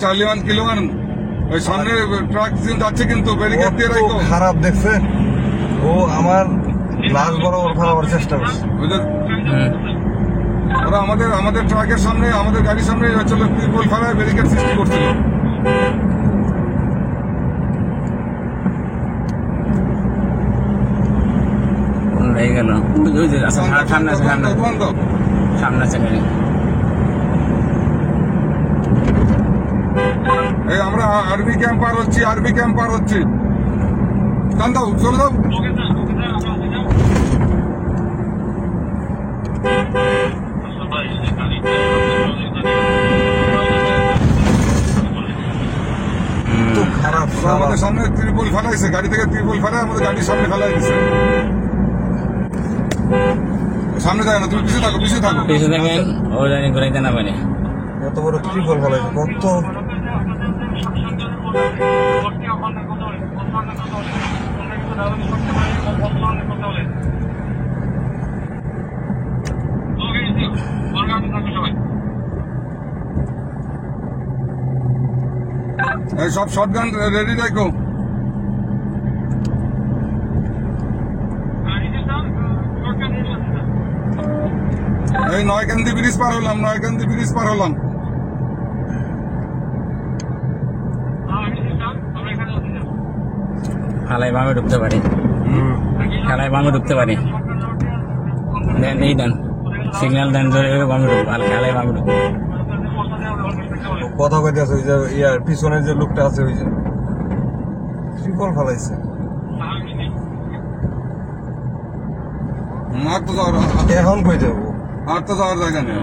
Charlie 1 kilo 1 ওই সামনে truck যাচ্ছে কিন্তু ব্যারিকেড দিয়ে রাখো। খারাপ দেখছে ও, আমার লাশ বরাবর ফেলাবার চেষ্টা করছে। ওরা আমাদের ট্রাকের সামনে, আমাদের গাড়ির সামনে চলে ত্রিপল ফেলায় ব্যারিকেড সৃষ্টি করছিল। সামনে আছে গাড়ি। এই আমরা আরবি ক্যাম্প পার হচ্ছি। টান দাও, চলে দাও। খারাপ আমাদের সামনে ত্রিপল ফেলাইছে, গাড়ি থেকে ত্রিপল ফেলায় আমাদের গাড়ির সামনে ফেলাই দিছে। সামনে যায় না, তুমি পিছিয়ে থাকো। পিছিয়ে থাকেন, ও জানি ঘুরাইতে না পারে। এত বড় ত্রিপল ফেলাইছে কত। এই সব শটগান রেডি রাখো। এই নয়কান্দি ব্রিজ পার হলাম। খালাই বামে ঢুকতে পারে। দেন এই দেন সিগন্যাল দেন, ধরে বামে ঢুকবো। খালাই বামে ঢুকবো। কথা কইতে আছে ওই যে ইয়ার পিছনের যে লোকটা আছে ওই যে ত্রিপল ফেলাইছে। আর তো যাওয়ার এখন কই যাবো? জায়গা নেই।